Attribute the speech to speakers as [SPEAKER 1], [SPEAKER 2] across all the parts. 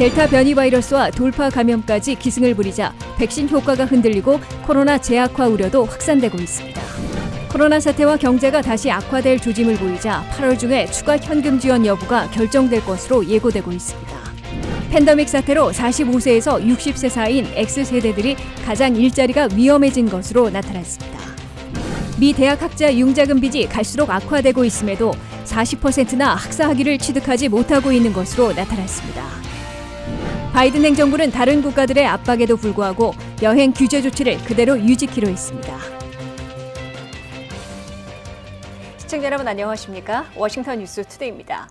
[SPEAKER 1] 델타 변이 바이러스와 돌파 감염까지 기승을 부리자 백신 효과가 흔들리고 코로나 재악화 우려도 확산되고 있습니다. 코로나 사태와 경제가 다시 악화될 조짐을 보이자 8월 중에 추가 현금 지원 여부가 결정될 것으로 예고되고 있습니다. 팬데믹 사태로 45세에서 60세 사이인 X세대들이 가장 일자리가 위험해진 것으로 나타났습니다. 미 대학 학자 융자금 빚이 갈수록 악화되고 있음에도 40%나 학사 학위를 취득하지 못하고 있는 것으로 나타났습니다. 바이든 행정부는 다른 국가들의 압박에도 불구하고 여행 규제 조치를 그대로 유지키로 했습니다. 시청자 여러분 안녕하십니까? 워싱턴 뉴스 투데이입니다.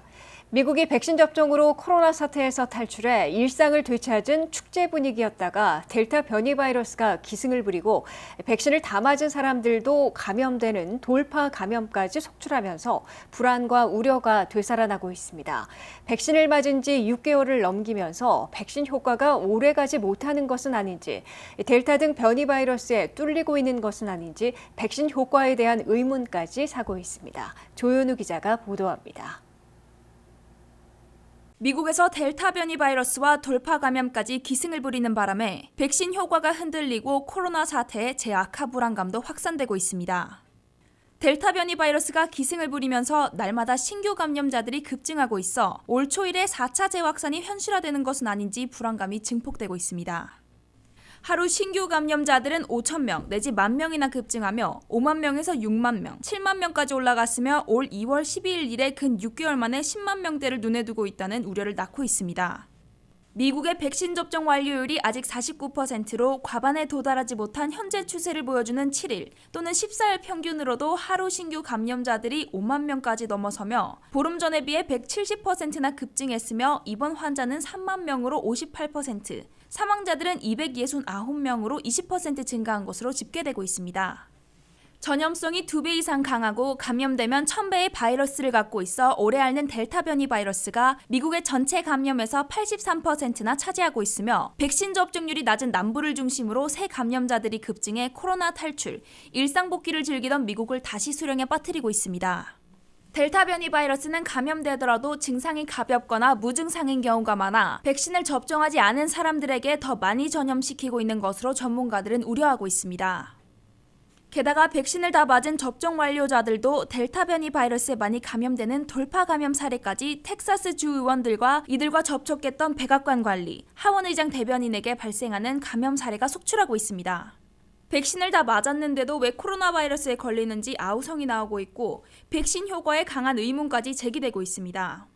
[SPEAKER 1] 미국이 백신 접종으로 코로나 사태에서 탈출해 일상을 되찾은 축제 분위기였다가 델타 변이 바이러스가 기승을 부리고 백신을 다 맞은 사람들도 감염되는 돌파 감염까지 속출하면서 불안과 우려가 되살아나고 있습니다. 백신을 맞은 지 6개월을 넘기면서 백신 효과가 오래가지 못하는 것은 아닌지, 델타 등 변이 바이러스에 뚫리고 있는 것은 아닌지 백신 효과에 대한 의문까지 사고 있습니다. 조현우 기자가 보도합니다.
[SPEAKER 2] 미국에서 델타 변이 바이러스와 돌파 감염까지 기승을 부리는 바람에 백신 효과가 흔들리고 코로나 사태의 재악화 불안감도 확산되고 있습니다. 델타 변이 바이러스가 기승을 부리면서 날마다 신규 감염자들이 급증하고 있어 올 초일에 4차 재확산이 현실화되는 것은 아닌지 불안감이 증폭되고 있습니다. 하루 신규 감염자들은 5,000명 내지 10,000명이나 급증하며 5만 명에서 6만 명, 7만 명까지 올라갔으며 올 2월 12일 이래 근 6개월 만에 10만 명대를 눈에 두고 있다는 우려를 낳고 있습니다. 미국의 백신 접종 완료율이 아직 49%로 과반에 도달하지 못한 현재 추세를 보여주는 7일 또는 14일 평균으로도 하루 신규 감염자들이 5만 명까지 넘어서며 보름 전에 비해 170%나 급증했으며 입원 환자는 3만 명으로 58%, 사망자들은 269명으로 20% 증가한 것으로 집계되고 있습니다. 전염성이 2배 이상 강하고 감염되면 1000배의 바이러스를 갖고 있어 오래 앓는 델타 변이 바이러스가 미국의 전체 감염에서 83%나 차지하고 있으며 백신 접종률이 낮은 남부를 중심으로 새 감염자들이 급증해 코로나 탈출, 일상 복귀를 즐기던 미국을 다시 수렁에 빠뜨리고 있습니다. 델타 변이 바이러스는 감염되더라도 증상이 가볍거나 무증상인 경우가 많아 백신을 접종하지 않은 사람들에게 더 많이 전염시키고 있는 것으로 전문가들은 우려하고 있습니다. 게다가 백신을 다 맞은 접종 완료자들도 델타 변이 바이러스에 많이 감염되는 돌파 감염 사례까지 텍사스 주 의원들과 이들과 접촉했던 백악관 관리, 하원 의장 대변인에게 발생하는 감염 사례가 속출하고 있습니다. 백신을 다 맞았는데도 왜 코로나 바이러스에 걸리는지 아우성이 나오고 있고 백신 효과에 강한 의문까지 제기되고 있습니다.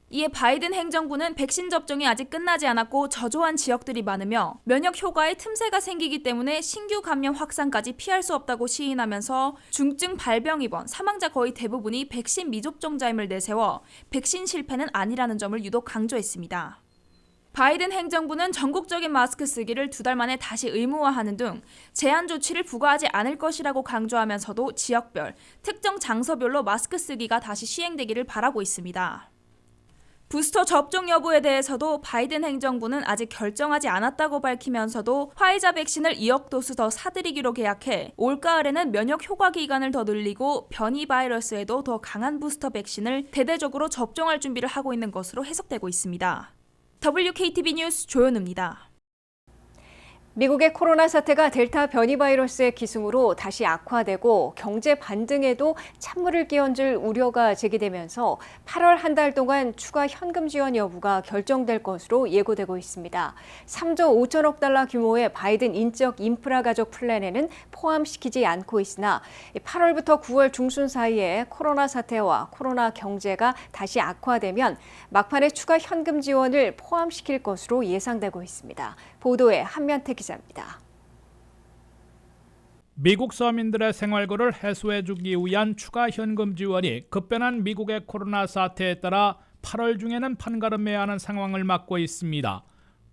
[SPEAKER 2] 이에 바이든 행정부는 백신 접종이 아직 끝나지 않았고 저조한 지역들이 많으며 면역 효과에 틈새가 생기기 때문에 신규 감염 확산까지 피할 수 없다고 시인하면서 중증 발병 입원, 사망자 거의 대부분이 백신 미접종자임을 내세워 백신 실패는 아니라는 점을 유독 강조했습니다. 바이든 행정부는 전국적인 마스크 쓰기를 2달 만에 다시 의무화하는 등 제한 조치를 부과하지 않을 것이라고 강조하면서도 지역별, 특정 장소별로 마스크 쓰기가 다시 시행되기를 바라고 있습니다. 부스터 접종 여부에 대해서도 바이든 행정부는 아직 결정하지 않았다고 밝히면서도 화이자 백신을 2억 도수 더 사들이기로 계약해 올가을에는 면역 효과 기간을 더 늘리고 변이 바이러스에도 더 강한 부스터 백신을 대대적으로 접종할 준비를 하고 있는 것으로 해석되고 있습니다. WKTV 뉴스 조현우입니다.
[SPEAKER 1] 미국의 코로나 사태가 델타 변이 바이러스의 기승으로 다시 악화되고 경제 반등에도 찬물을 끼얹을 우려가 제기되면서 8월 한 달 동안 추가 현금 지원 여부가 결정될 것으로 예고되고 있습니다. 3조 5천억 달러 규모의 바이든 인적 인프라 가족 플랜에는 포함시키지 않고 있으나 8월부터 9월 중순 사이에 코로나 사태와 코로나 경제가 다시 악화되면 막판에 추가 현금 지원을 포함시킬 것으로 예상되고 있습니다. 보도에 한면태 기자입니다.
[SPEAKER 3] 미국 서민들의 생활고를 해소해주기 위한 추가 현금 지원이 급변한 미국의 코로나 사태에 따라 8월 중에는 판가름해야 하는 상황을 맞고 있습니다.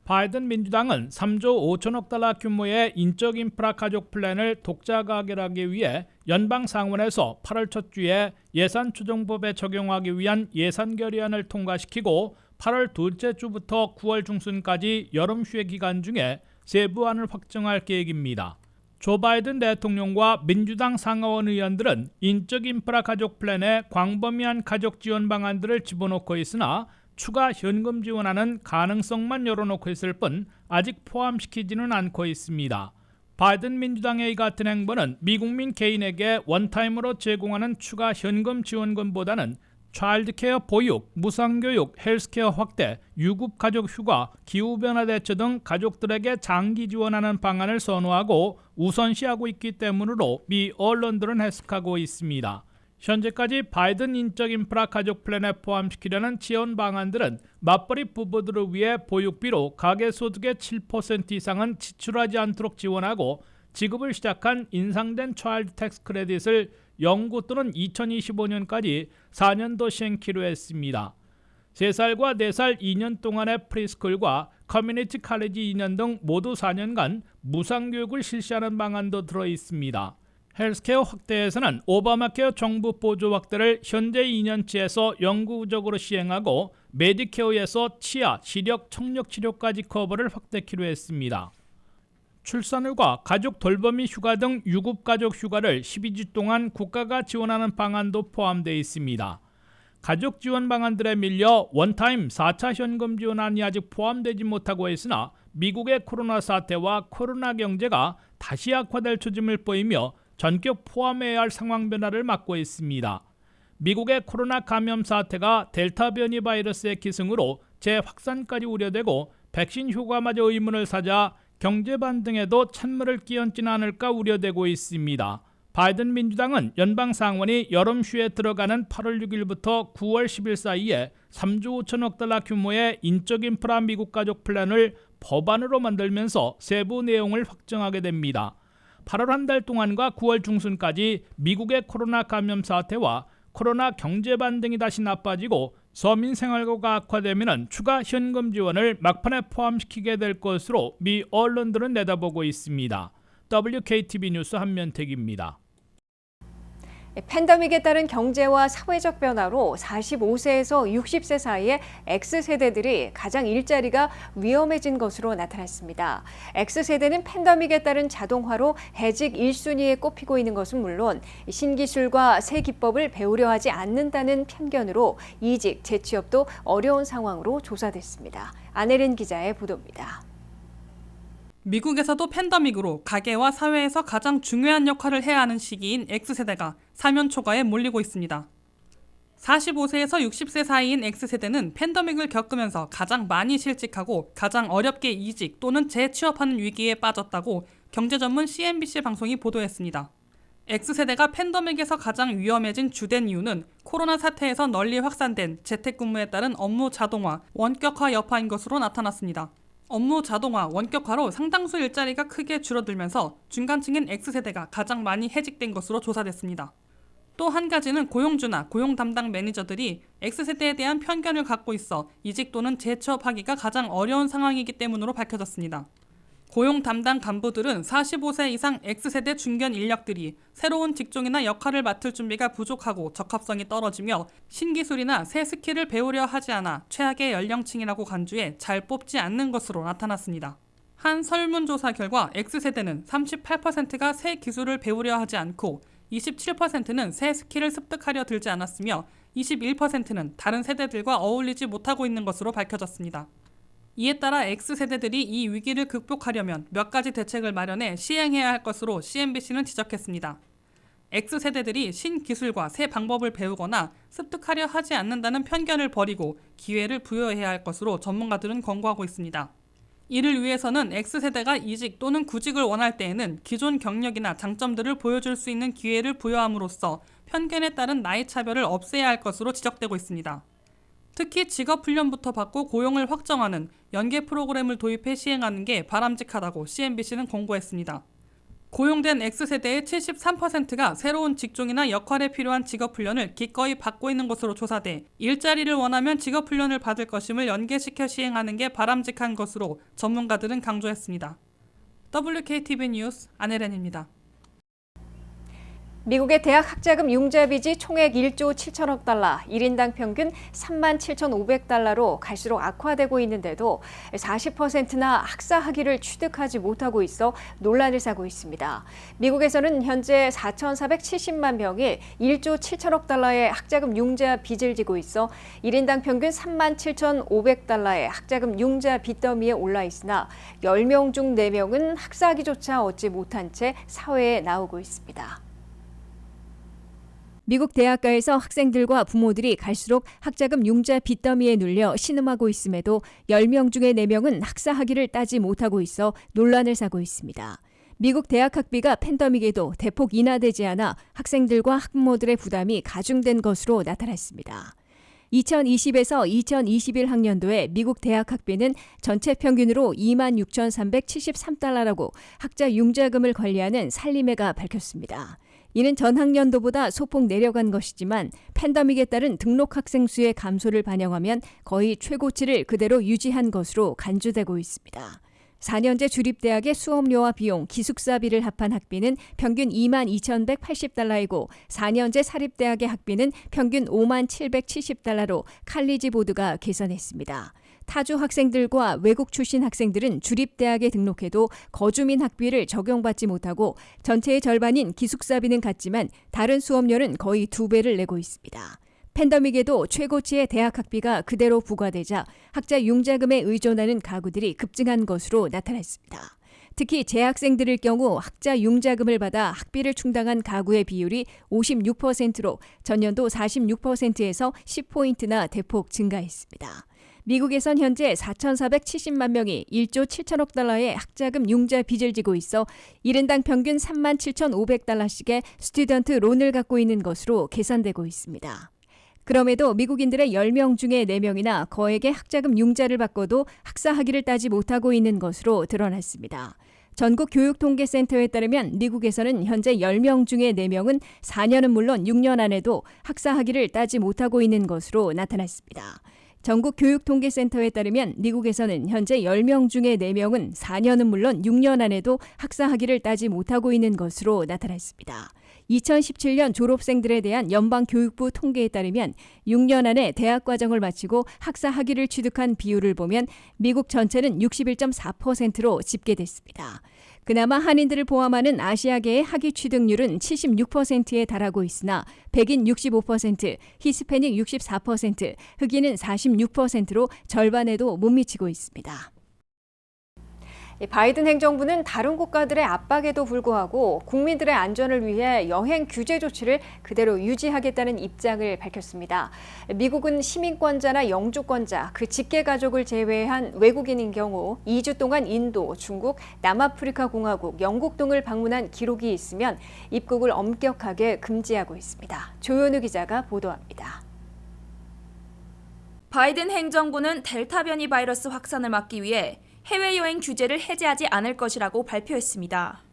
[SPEAKER 3] 바이든 민주당은 3조 5천억 달러 규모의 인적 인프라 가족 플랜을 독자 가결하기 위해 연방 상원에서 8월 첫 주에 예산조정법에 적용하기 위한 예산 결의안을 통과시키고 8월 둘째 주부터 9월 중순까지 여름 휴회 기간 중에 세부안을 확정할 계획입니다. 조 바이든 대통령과 민주당 상하원 의원들은 인적 인프라 가족 플랜에 광범위한 가족 지원 방안들을 집어넣고 있으나 추가 현금 지원하는 가능성만 열어놓고 있을 뿐 아직 포함시키지는 않고 있습니다. 바이든 민주당의 이 같은 행보는 미국민 개인에게 원타임으로 제공하는 추가 현금 지원금보다는 차일드케어 보육, 무상교육, 헬스케어 확대, 유급가족 휴가, 기후변화 대처 등 가족들에게 장기 지원하는 방안을 선호하고 우선시하고 있기 때문으로 미 언론들은 해석하고 있습니다. 현재까지 바이든 인적 인프라 가족 플랜에 포함시키려는 지원 방안들은 맞벌이 부부들을 위해 보육비로 가계소득의 7% 이상은 지출하지 않도록 지원하고 지급을 시작한 인상된 차일드 텍스 크레딧을 연구 또는 2025년까지 4년도 시행키로 했습니다. 3살과 4살 2년 동안의 프리스쿨과 커뮤니티 칼리지 2년 등 모두 4년간 무상교육을 실시하는 방안도 들어있습니다. 헬스케어 확대에서는 오바마케어 정부 보조 확대를 현재 2년치에서 영구적으로 시행하고 메디케어에서 치아, 시력, 청력 치료까지 커버를 확대키로 했습니다. 출산휴가, 가족 돌보미 휴가 등 유급가족 휴가를 12주 동안 국가가 지원하는 방안도 포함되어 있습니다. 가족 지원 방안들에 밀려 원타임 4차 현금 지원안이 아직 포함되지 못하고 있으나 미국의 코로나 사태와 코로나 경제가 다시 악화될 조짐을 보이며 전격 포함해야 할 상황 변화를 맞고 있습니다. 미국의 코로나 감염 사태가 델타 변이 바이러스의 기승으로 재확산까지 우려되고 백신 효과마저 의문을 사자 경제 반등에도 찬물을 끼얹지는 않을까 우려되고 있습니다. 바이든 민주당은 연방 상원이 여름 휴에 들어가는 8월 6일부터 9월 10일 사이에 3조 5천억 달러 규모의 인적 인프라 미국 가족 플랜을 법안으로 만들면서 세부 내용을 확정하게 됩니다. 8월 한 달 동안과 9월 중순까지 미국의 코로나 감염 사태와 코로나 경제 반등이 다시 나빠지고 서민 생활고가 악화되면 추가 현금 지원을 막판에 포함시키게 될 것으로 미 언론들은 내다보고 있습니다. WKTV 뉴스 한면택입니다.
[SPEAKER 1] 팬데믹에 따른 경제와 사회적 변화로 45세에서 60세 사이의 X세대들이 가장 일자리가 위험해진 것으로 나타났습니다. X세대는 팬데믹에 따른 자동화로 해직 1순위에 꼽히고 있는 것은 물론 신기술과 새 기법을 배우려 하지 않는다는 편견으로 이직, 재취업도 어려운 상황으로 조사됐습니다. 안혜린 기자의 보도입니다.
[SPEAKER 4] 미국에서도 팬데믹으로 가계와 사회에서 가장 중요한 역할을 해야 하는 시기인 X세대가 사면 초과에 몰리고 있습니다. 45세에서 60세 사이인 X세대는 팬데믹을 겪으면서 가장 많이 실직하고 가장 어렵게 이직 또는 재취업하는 위기에 빠졌다고 경제 전문 CNBC 방송이 보도했습니다. X세대가 팬데믹에서 가장 위험해진 주된 이유는 코로나 사태에서 널리 확산된 재택근무에 따른 업무 자동화, 원격화 여파인 것으로 나타났습니다. 업무 자동화, 원격화로 상당수 일자리가 크게 줄어들면서 중간층인 X세대가 가장 많이 해직된 것으로 조사됐습니다. 또 한 가지는 고용주나 고용 담당 매니저들이 X세대에 대한 편견을 갖고 있어 이직 또는 재취업하기가 가장 어려운 상황이기 때문으로 밝혀졌습니다. 고용 담당 간부들은 45세 이상 X세대 중견 인력들이 새로운 직종이나 역할을 맡을 준비가 부족하고 적합성이 떨어지며 신기술이나 새 스킬을 배우려 하지 않아 최악의 연령층이라고 간주해 잘 뽑지 않는 것으로 나타났습니다. 한 설문조사 결과 X세대는 38%가 새 기술을 배우려 하지 않고 27%는 새 스킬을 습득하려 들지 않았으며 21%는 다른 세대들과 어울리지 못하고 있는 것으로 밝혀졌습니다. 이에 따라 X세대들이 이 위기를 극복하려면 몇 가지 대책을 마련해 시행해야 할 것으로 CNBC는 지적했습니다. X세대들이 신기술과 새 방법을 배우거나 습득하려 하지 않는다는 편견을 버리고 기회를 부여해야 할 것으로 전문가들은 권고하고 있습니다. 이를 위해서는 X세대가 이직 또는 구직을 원할 때에는 기존 경력이나 장점들을 보여줄 수 있는 기회를 부여함으로써 편견에 따른 나이 차별을 없애야 할 것으로 지적되고 있습니다. 특히 직업훈련부터 받고 고용을 확정하는 연계 프로그램을 도입해 시행하는 게 바람직하다고 CNBC는 권고했습니다. 고용된 X세대의 73%가 새로운 직종이나 역할에 필요한 직업훈련을 기꺼이 받고 있는 것으로 조사돼 일자리를 원하면 직업훈련을 받을 것임을 연계시켜 시행하는 게 바람직한 것으로 전문가들은 강조했습니다. WKTV 뉴스 안혜련입니다.
[SPEAKER 1] 미국의 대학 학자금 융자 빚이 총액 1조 7천억 달러, 1인당 평균 37,500달러로 갈수록 악화되고 있는데도 40%나 학사 학위를 취득하지 못하고 있어 논란을 사고 있습니다. 미국에서는 현재 4,470만 명이 1조 7천억 달러의 학자금 융자 빚을 지고 있어 1인당 평균 37,500달러의 학자금 융자 빚더미에 올라 있으나 10명 중 4명은 학사 학위조차 얻지 못한 채 사회에 나오고 있습니다. 미국 대학가에서 학생들과 부모들이 갈수록 학자금 융자 빚더미에 눌려 신음하고 있음에도 10명 중에 4명은 학사 학위를 따지 못하고 있어 논란을 사고 있습니다. 미국 대학 학비가 팬데믹에도 대폭 인하되지 않아 학생들과 학부모들의 부담이 가중된 것으로 나타났습니다. 2020에서 2021 학년도에 미국 대학 학비는 전체 평균으로 26,373달러라고 학자 융자금을 관리하는 살림회가 밝혔습니다. 이는 전 학년도보다 소폭 내려간 것이지만 팬데믹에 따른 등록 학생 수의 감소를 반영하면 거의 최고치를 그대로 유지한 것으로 간주되고 있습니다. 4년제 주립대학의 수업료와 비용, 기숙사비를 합한 학비는 평균 22,180달러이고 4년제 사립대학의 학비는 평균 57,770달러로 칼리지 보드가 개선했습니다. 타주 학생들과 외국 출신 학생들은 주립대학에 등록해도 거주민 학비를 적용받지 못하고 전체의 절반인 기숙사비는 같지만 다른 수업료는 거의 2배를 내고 있습니다. 팬데믹에도 최고치의 대학 학비가 그대로 부과되자 학자 융자금에 의존하는 가구들이 급증한 것으로 나타났습니다. 특히 재학생들일 경우 학자 융자금을 받아 학비를 충당한 가구의 비율이 56%로 전년도 46%에서 10포인트나 대폭 증가했습니다. 미국에선 현재 4,470만 명이 1조 7천억 달러의 학자금 융자 빚을 지고 있어 1인당 평균 37,500달러씩의 스튜던트 론을 갖고 있는 것으로 계산되고 있습니다. 그럼에도 미국인들의 10명 중에 4명이나 거액의 학자금 융자를 받고도 학사 학위를 따지 못하고 있는 것으로 드러났습니다. 전국교육통계센터에 따르면 미국에서는 현재 10명 중에 4명은 4년은 물론 6년 안에도 학사 학위를 따지 못하고 있는 것으로 나타났습니다. 전국교육통계센터에 따르면 미국에서는 현재 10명 중에 4명은 4년은 물론 6년 안에도 학사 학위를 따지 못하고 있는 것으로 나타났습니다. 2017년 졸업생들에 대한 연방교육부 통계에 따르면 6년 안에 대학 과정을 마치고 학사 학위를 취득한 비율을 보면 미국 전체는 61.4%로 집계됐습니다. 그나마 한인들을 포함하는 아시아계의 학위 취득률은 76%에 달하고 있으나 백인 65%, 히스패닉 64%, 흑인은 46%로 절반에도 못 미치고 있습니다. 바이든 행정부는 다른 국가들의 압박에도 불구하고 국민들의 안전을 위해 여행 규제 조치를 그대로 유지하겠다는 입장을 밝혔습니다. 미국은 시민권자나 영주권자, 그 직계 가족을 제외한 외국인인 경우 2주 동안 인도, 중국, 남아프리카 공화국, 영국 등을 방문한 기록이 있으면 입국을 엄격하게 금지하고 있습니다. 조현우 기자가 보도합니다.
[SPEAKER 2] 바이든 행정부는 델타 변이 바이러스 확산을 막기 위해 해외여행 규제를 해제하지 않을 것이라고 발표했습니다.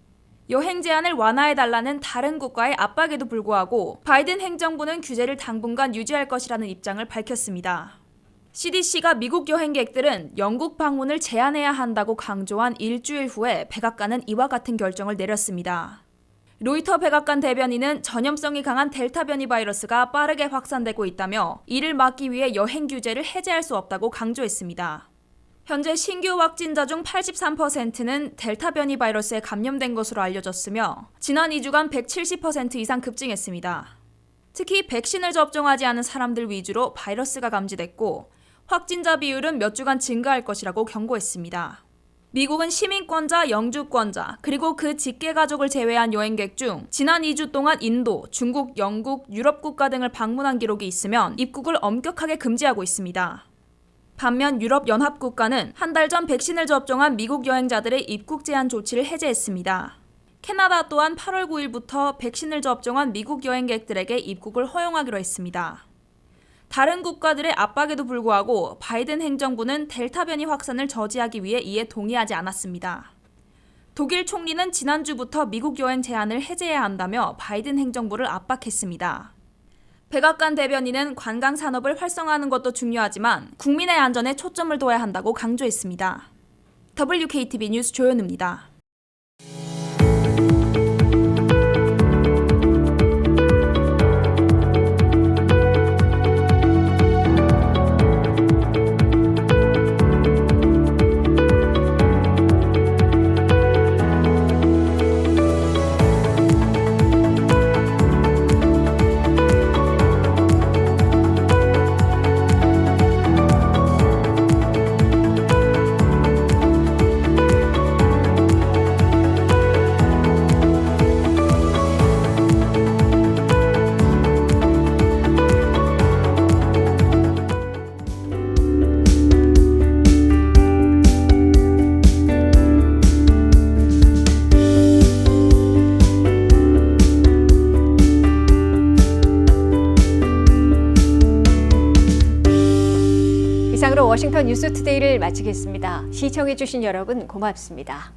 [SPEAKER 2] 여행 제한을 완화해달라는 다른 국가의 압박에도 불구하고 바이든 행정부는 규제를 당분간 유지할 것이라는 입장을 밝혔습니다. CDC가 미국 여행객들은 영국 방문을 제한해야 한다고 강조한 일주일 후에 백악관은 이와 같은 결정을 내렸습니다. 로이터 백악관 대변인은 전염성이 강한 델타 변이 바이러스가 빠르게 확산되고 있다며 이를 막기 위해 여행 규제를 해제할 수 없다고 강조했습니다. 현재 신규 확진자 중 83%는 델타 변이 바이러스에 감염된 것으로 알려졌으며 지난 2주간 170% 이상 급증했습니다. 특히 백신을 접종하지 않은 사람들 위주로 바이러스가 감지됐고 확진자 비율은 몇 주간 증가할 것이라고 경고했습니다. 미국은 시민권자, 영주권자, 그리고 그 직계 가족을 제외한 여행객 중 지난 2주 동안 인도, 중국, 영국, 유럽 국가 등을 방문한 기록이 있으면 입국을 엄격하게 금지하고 있습니다. 반면 유럽연합 국가는 한 달 전 백신을 접종한 미국 여행자들의 입국 제한 조치를 해제했습니다. 캐나다 또한 8월 9일부터 백신을 접종한 미국 여행객들에게 입국을 허용하기로 했습니다. 다른 국가들의 압박에도 불구하고 바이든 행정부는 델타 변이 확산을 저지하기 위해 이에 동의하지 않았습니다. 독일 총리는 지난주부터 미국 여행 제한을 해제해야 한다며 바이든 행정부를 압박했습니다. 백악관 대변인은 관광 산업을 활성화하는 것도 중요하지만 국민의 안전에 초점을 둬야 한다고 강조했습니다. WKTV 뉴스 조현우입니다.
[SPEAKER 1] 워싱턴 뉴스투데이를 마치겠습니다. 시청해주신 여러분 고맙습니다.